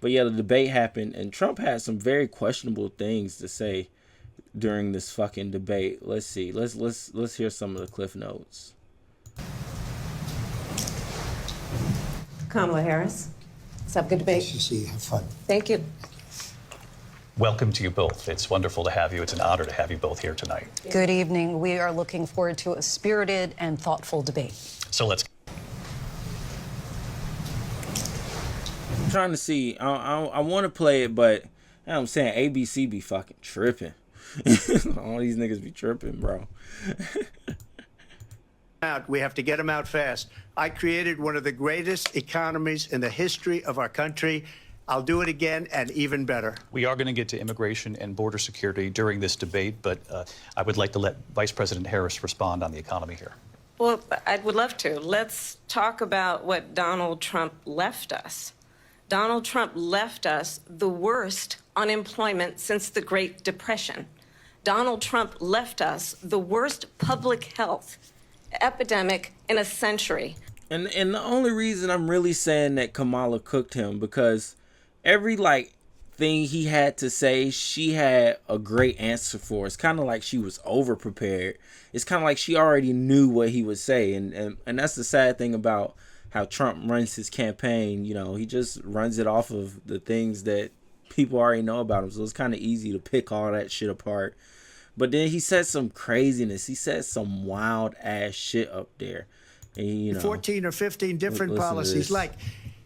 But yeah, the debate happened, and Trump had some very questionable things to say during this fucking debate. Let's see. Let's hear some of the cliff notes. Kamala Harris. Let's have a good debate. Nice to see you. Have fun. Thank you. Welcome to you both. It's wonderful to have you. It's an honor to have you both here tonight. Good evening. We are looking forward to a spirited and thoughtful debate. So let's. I'm trying to see. I want to play it, but you know what I'm saying, ABC be fucking tripping. All these niggas be tripping, bro. We have to get them out fast. I created one of the greatest economies in the history of our country. I'll do it again and even better. We are going to get to immigration and border security during this debate, but I would like to let Vice President Harris respond on the economy here. Well, I would love to. Let's talk about what Donald Trump left us. Donald Trump left us the worst unemployment since the Great Depression. Donald Trump left us the worst public health epidemic in a century. And the only reason I'm really saying that Kamala cooked him, because every thing he had to say, she had a great answer for. It's kind of like she was over prepared. It's kind of like she already knew what he would say, and that's the sad thing about how Trump runs his campaign. You know, he just runs it off of the things that people already know about him, so it's kind of easy to pick all that shit apart. But then he said some craziness. He said some wild ass shit up there. And, you know, 14 or 15 different policies. Like,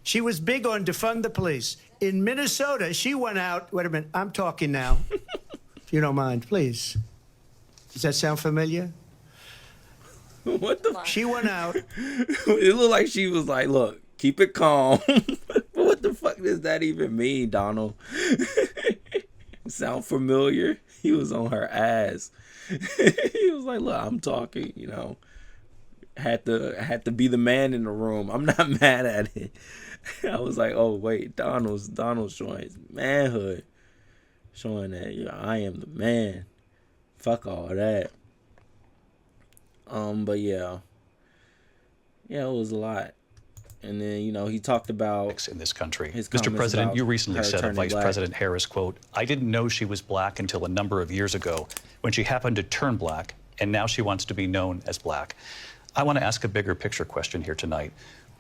she was big on defund the police. In Minnesota, she went out. Wait a minute. I'm talking now. If you don't mind, please. Does that sound familiar? What the fuck? She went out. It looked like she was like, look, keep it calm. What the fuck does that even mean, Donald? Sound familiar? He was on her ass. He was like, look, I'm talking, you know. Had to be the man in the room. I'm not mad at it. I was like, oh wait, Donald's showing his manhood. Showing that, you know, I am the man. Fuck all that. But yeah. Yeah, it was a lot. And then, you know, he talked about in this country. his Mr. President, you recently said of turning Vice black. President Harris, quote, I didn't know she was black until a number of years ago when she happened to turn black, and now she wants to be known as black. I want to ask a bigger picture question here tonight.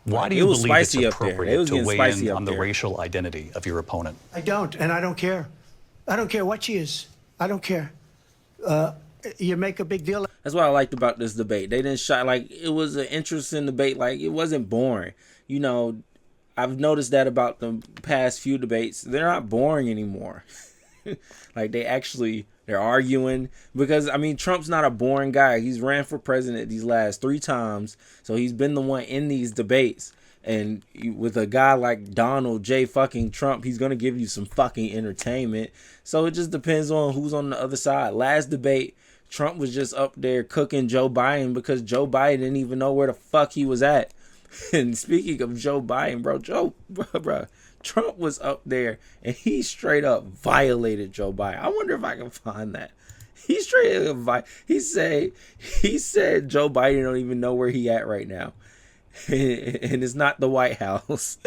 Why do you believe it's spicy up there. It appropriate was to getting weigh spicy in up on the there. racial identity of your opponent? I don't, and I don't care. I don't care what she is. I don't care. You make a big deal. That's what I liked about this debate. They didn't shy, like, it was an interesting debate. Like, it wasn't boring. You know, I've noticed that about the past few debates. They're not boring anymore. Like, they're arguing. Because, I mean, Trump's not a boring guy. He's ran for president these last 3 times. So he's been the one in these debates. And with a guy like Donald J. fucking Trump, he's going to give you some fucking entertainment. So it just depends on who's on the other side. Last debate, Trump was just up there cooking Joe Biden because Joe Biden didn't even know where the fuck he was at. And speaking of Joe Biden, bro, Trump was up there and he straight up violated Joe Biden. I wonder if I can find that. He straight up he said Joe Biden don't even know where he at right now. And it's not the White House.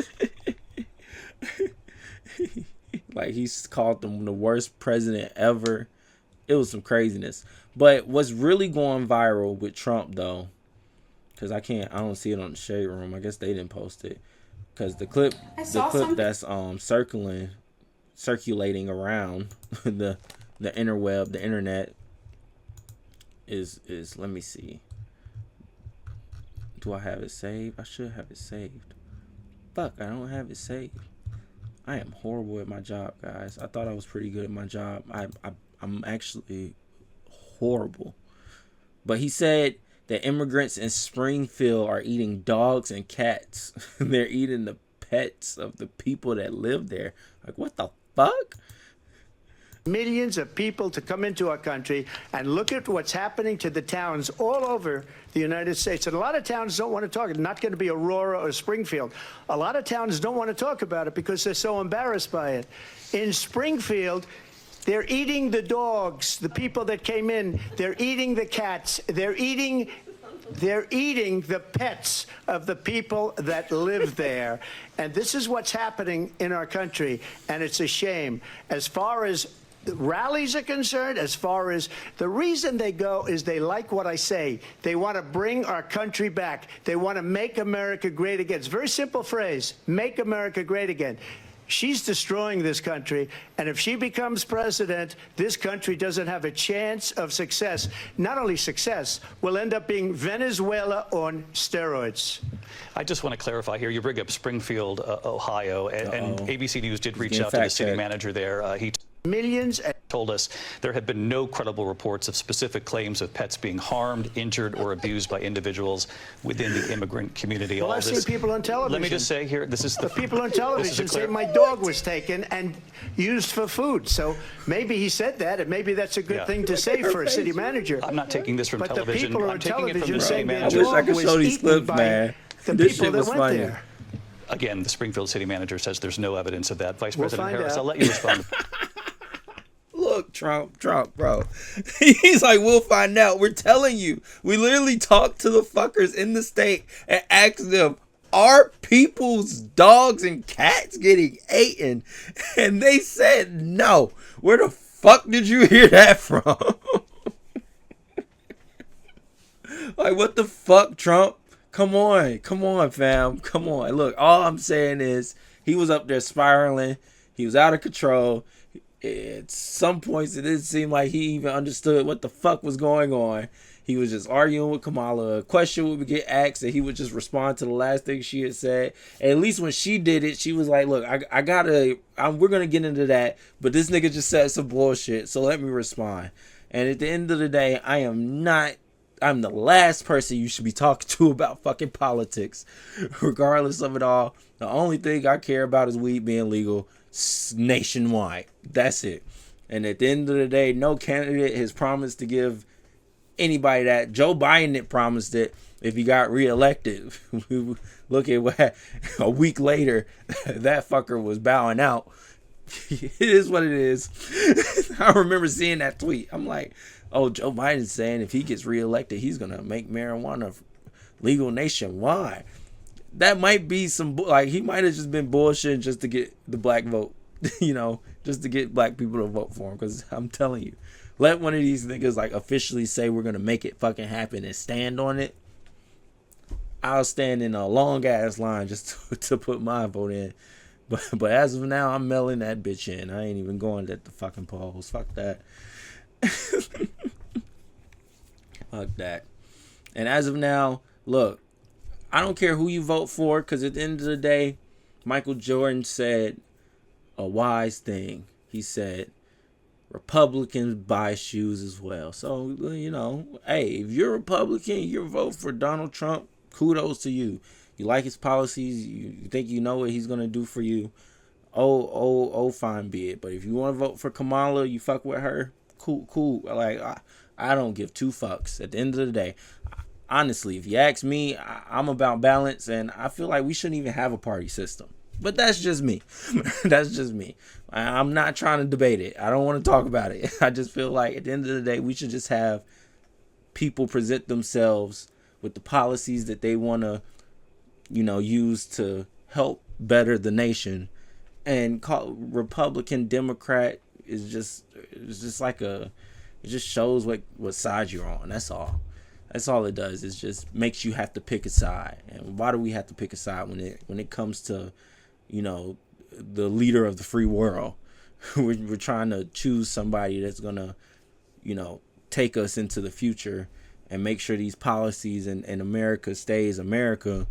Like, he's called them the worst president ever. It was some craziness. But what's really going viral with Trump, though, because I don't see it on the Shade Room. I guess they didn't post it. Because the clip that's circulating around the interweb, the internet, is let me see. Do I have it saved? I should have it saved. Fuck, I don't have it saved. I am horrible at my job, guys. I thought I was pretty good at my job. I'm actually horrible. But he said that immigrants in Springfield are eating dogs and cats. They're eating the pets of the people that live there. Like, what the fuck? Millions of people to come into our country, and look at what's happening to the towns all over the United States. And a lot of towns don't want to talk. It's not going to be Aurora or Springfield. A lot of towns don't want to talk about it because they're so embarrassed by it. In Springfield, they're eating the dogs, the people that came in. They're eating the cats. They're eating They're eating the pets of the people that live there. And this is what's happening in our country, and it's a shame. As far as rallies are concerned, as far as the reason they go is they like what I say. They want to bring our country back. They want to make America great again. It's a very simple phrase, make America great again. She's destroying this country, and if she becomes president, this country doesn't have a chance of success. Not only success, we'll end up being Venezuela on steroids. I just want to clarify here. You bring up Springfield, Ohio, and ABC News did reach out to the city manager there. He Millions told us there have been no credible reports of specific claims of pets being harmed, injured, or abused by individuals within the immigrant community. Well, I've seen people on television. Let me just say here, this is the people on television say my dog was taken and used for food. So maybe he said that, and maybe that's a good thing to say for a city manager. I'm not taking this from but television. The people I'm taking it from the city saying manager. I wish I could show these clips, man. The This people shit that was went funny. there. Again, the Springfield city manager says there's no evidence of that. Vice We'll President find Harris, out. I'll let you respond. Look, Trump, bro. He's like, we'll find out. We're telling you. We literally talked to the fuckers in the state and asked them, are people's dogs and cats getting eaten? And they said no. Where the fuck did you hear that from? Like, what the fuck, Trump? Come on, fam. Come on. Look, all I'm saying is he was up there spiraling. He was out of control. At some points, it didn't seem like he even understood what the fuck was going on. He was just arguing with Kamala. A question would get asked, and he would just respond to the last thing she had said. And at least when she did it, she was like, look, we're going to get into that, but this nigga just said some bullshit, so let me respond. And at the end of the day, I'm the last person you should be talking to about fucking politics. Regardless of it all, the only thing I care about is weed being legal nationwide. That's it. And at the end of the day, no candidate has promised to give anybody that. Joe Biden had promised it if he got reelected. Look at what a week later that fucker was bowing out. It is what it is. I remember seeing that tweet. I'm like, oh, Joe Biden's saying if he gets reelected, he's gonna make marijuana legal nationwide. That might be some he might have just been bullshitting just to get the black vote, just to get black people to vote for him. Because I'm telling you, let one of these niggas officially say we're gonna make it fucking happen and stand on it. I'll stand in a long ass line just to put my vote in. But as of now, I'm mailing that bitch in. I ain't even going at the fucking polls. Fuck that. Fuck that. And as of now, look, I don't care who you vote for, because at the end of the day, Michael Jordan said a wise thing. He said, Republicans buy shoes as well. So, hey, if you're a Republican, you vote for Donald Trump, kudos to you. You like his policies, you think you know what he's going to do for you, fine be it. But if you want to vote for Kamala, you fuck with her, cool. I don't give two fucks at the end of the day. Honestly, if you ask me, I'm about balance, and I feel like we shouldn't even have a party system. But that's just me. That's just me. I'm not trying to debate it. I don't want to talk about it. I just feel like at the end of the day, we should just have people present themselves with the policies that they want to, use to help better the nation. And call Republican, Democrat is just it just shows what side you're on. That's all. That's all it does. It just makes you have to pick a side. And why do we have to pick a side when it comes to, the leader of the free world? We're trying to choose somebody that's gonna, take us into the future and make sure these policies in America stays America.